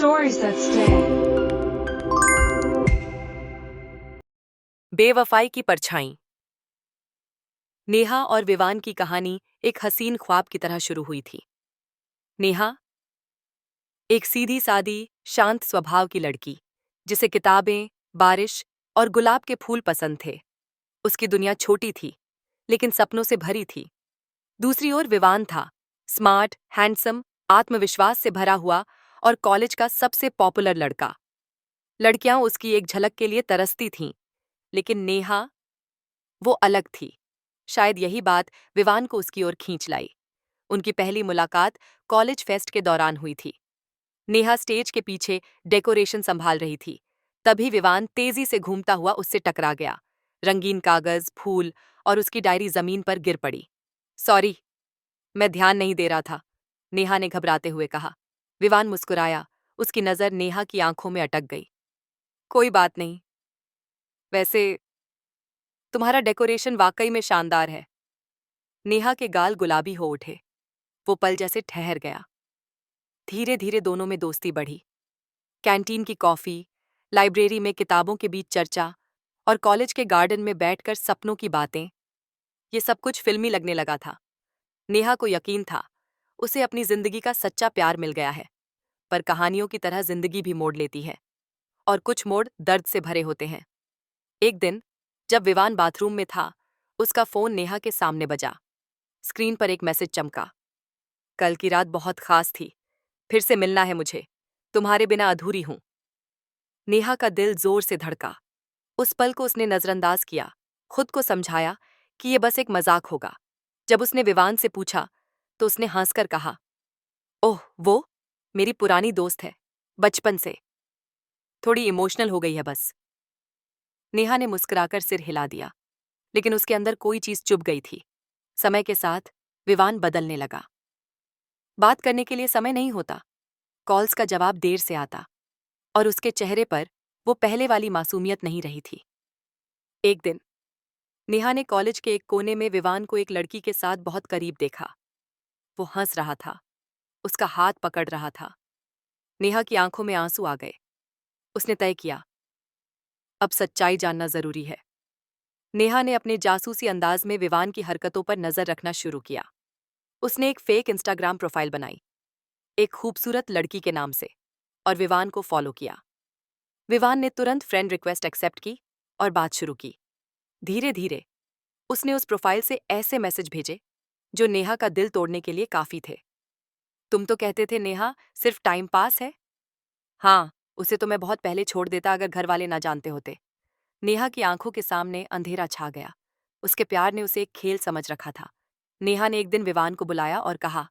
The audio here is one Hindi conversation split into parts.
Stories that stay. बेवफाई की परछाई। नेहा और विवान की कहानी एक हसीन ख्वाब की तरह शुरू हुई थी। नेहा एक सीधी सादी शांत स्वभाव की लड़की, जिसे किताबें, बारिश और गुलाब के फूल पसंद थे। उसकी दुनिया छोटी थी, लेकिन सपनों से भरी थी। दूसरी ओर विवान था, स्मार्ट, हैंडसम, आत्मविश्वास से भरा हुआ और कॉलेज का सबसे पॉपुलर लड़का। लड़कियां उसकी एक झलक के लिए तरसती थीं, लेकिन नेहा, वो अलग थी। शायद यही बात विवान को उसकी ओर खींच लाई। उनकी पहली मुलाकात कॉलेज फेस्ट के दौरान हुई थी। नेहा स्टेज के पीछे डेकोरेशन संभाल रही थी। तभी विवान तेजी से घूमता हुआ उससे टकरा गया। रंगीन कागज, फूल और उसकी डायरी जमीन पर गिर पड़ी। सॉरी, मैं ध्यान नहीं दे रहा था, नेहा ने घबराते हुए कहा। विवान मुस्कुराया। उसकी नजर नेहा की आंखों में अटक गई। कोई बात नहीं। वैसे तुम्हारा डेकोरेशन वाकई में शानदार है। नेहा के गाल गुलाबी हो उठे। वो पल जैसे ठहर गया। धीरे धीरे दोनों में दोस्ती बढ़ी। कैंटीन की कॉफी, लाइब्रेरी में किताबों के बीच चर्चा और कॉलेज के गार्डन में बैठकर सपनों की बातें, ये सब कुछ फिल्मी लगने लगा था। नेहा को यकीन था, उसे अपनी जिंदगी का सच्चा प्यार मिल गया है। पर कहानियों की तरह जिंदगी भी मोड़ लेती है, और कुछ मोड़ दर्द से भरे होते हैं। एक दिन जब विवान बाथरूम में था, उसका फोन नेहा के सामने बजा। स्क्रीन पर एक मैसेज चमका। कल की रात बहुत खास थी। फिर से मिलना है मुझे। तुम्हारे बिना अधूरी हूं। नेहा का दिल जोर से धड़का। उस पल को उसने नजरअंदाज किया, खुद को समझाया कि यह बस एक मजाक होगा। जब उसने विवान से पूछा, तो उसने हंसकर कहा, ओह वो मेरी पुरानी दोस्त है, बचपन से। थोड़ी इमोशनल हो गई है बस। नेहा ने मुस्कुराकर सिर हिला दिया, लेकिन उसके अंदर कोई चीज चुभ गई थी। समय के साथ विवान बदलने लगा। बात करने के लिए समय नहीं होता, कॉल्स का जवाब देर से आता, और उसके चेहरे पर वो पहले वाली मासूमियत नहीं रही थी। एक दिन नेहा ने कॉलेज के एक कोने में विवान को एक लड़की के साथ बहुत करीब देखा। वो हंस रहा था, उसका हाथ पकड़ रहा था। नेहा की आंखों में आंसू आ गए। उसने तय किया, अब सच्चाई जानना जरूरी है। नेहा ने अपने जासूसी अंदाज में विवान की हरकतों पर नजर रखना शुरू किया। उसने एक फेक इंस्टाग्राम प्रोफाइल बनाई, एक खूबसूरत लड़की के नाम से, और विवान को फॉलो किया। विवान ने तुरंत फ्रेंड रिक्वेस्ट एक्सेप्ट की और बात शुरू की। धीरे धीरे उसने उस प्रोफाइल से ऐसे मैसेज भेजे जो नेहा का दिल तोड़ने के लिए काफी थे। तुम तो कहते थे नेहा सिर्फ टाइम पास है। हाँ, उसे तो मैं बहुत पहले छोड़ देता अगर घर वाले ना जानते होते। नेहा की आंखों के सामने अंधेरा छा गया। उसके प्यार ने उसे एक खेल समझ रखा था। नेहा ने एक दिन विवान को बुलाया और कहा,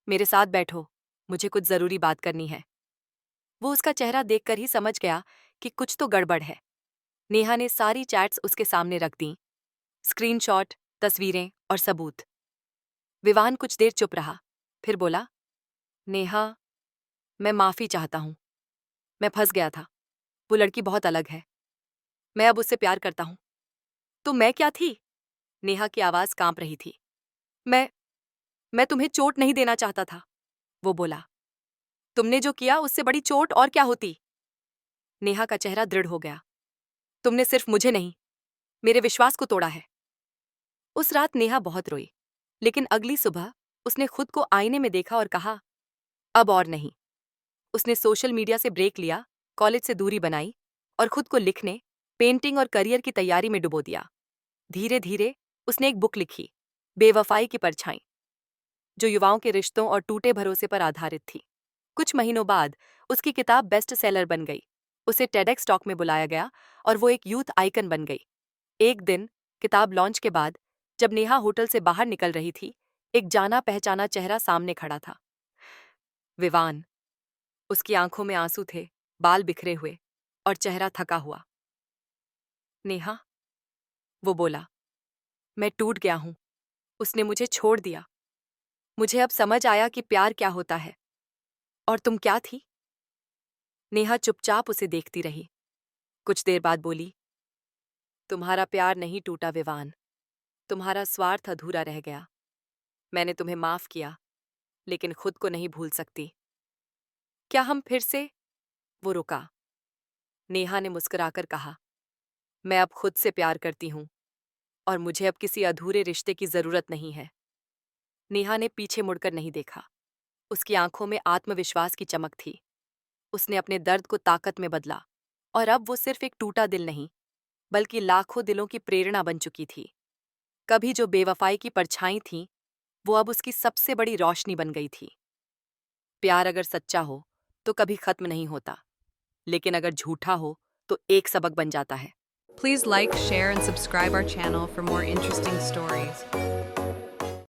मेरे साथ बैठो, मुझे कुछ जरूरी बात करनी है। वो उसका चेहरा देखकर ही समझ गया कि कुछ तो गड़बड़ है। नेहा ने सारी चैट्स उसके सामने रख दी, स्क्रीनशॉट, तस्वीरें और सबूत। विवान कुछ देर चुप रहा, फिर बोला, नेहा, मैं माफी चाहता हूं। मैं फंस गया था। वो लड़की बहुत अलग है। मैं अब उससे प्यार करता हूं। तो मैं क्या थी? नेहा की आवाज कांप रही थी। मैं मैं तुम्हें चोट नहीं देना चाहता था, वो बोला। तुमने जो किया उससे बड़ी चोट और क्या होती? नेहा का चेहरा दृढ़ हो गया। तुमने सिर्फ मुझे नहीं, मेरे विश्वास को तोड़ा है। उस रात नेहा बहुत रोई, लेकिन अगली सुबह उसने खुद को आईने में देखा और कहा, अब और नहीं। उसने सोशल मीडिया से ब्रेक लिया, कॉलेज से दूरी बनाई और खुद को लिखने, पेंटिंग और करियर की तैयारी में डुबो दिया। धीरे धीरे उसने एक बुक लिखी, बेवफाई की परछाई, जो युवाओं के रिश्तों और टूटे भरोसे पर आधारित थी। कुछ महीनों बाद उसकी किताब बेस्ट सेलर बन गई। उसे टेडेक्स टॉक में बुलाया गया और वो एक यूथ आइकन बन गई। एक दिन किताब लॉन्च के बाद जब नेहा होटल से बाहर निकल रही थी, एक जाना पहचाना चेहरा सामने खड़ा था। विवान। उसकी आंखों में आंसू थे, बाल बिखरे हुए और चेहरा थका हुआ। नेहा, वो बोला, मैं टूट गया हूं। उसने मुझे छोड़ दिया। मुझे अब समझ आया कि प्यार क्या होता है। और तुम क्या थी? नेहा चुपचाप उसे देखती रही। कुछ देर बाद बोली, तुम्हारा प्यार नहीं टूटा विवान, तुम्हारा स्वार्थ अधूरा रह गया। मैंने तुम्हें माफ किया, लेकिन खुद को नहीं भूल सकती। क्या हम फिर से वो रुका। नेहा ने मुस्कुराकर कहा, मैं अब खुद से प्यार करती हूँ और मुझे अब किसी अधूरे रिश्ते की जरूरत नहीं है। नेहा ने पीछे मुड़कर नहीं देखा। उसकी आंखों में आत्मविश्वास की चमक थी। उसने अपने दर्द को ताकत में बदला और अब वो सिर्फ एक टूटा दिल नहीं, बल्कि लाखों दिलों की प्रेरणा बन चुकी थी। कभी जो बेवफाई की परछाई थी, वो अब उसकी सबसे बड़ी रोशनी बन गई थी। प्यार अगर सच्चा हो तो कभी खत्म नहीं होता, लेकिन अगर झूठा हो तो एक सबक बन जाता है। Please like, share, and subscribe our channel for more interesting stories.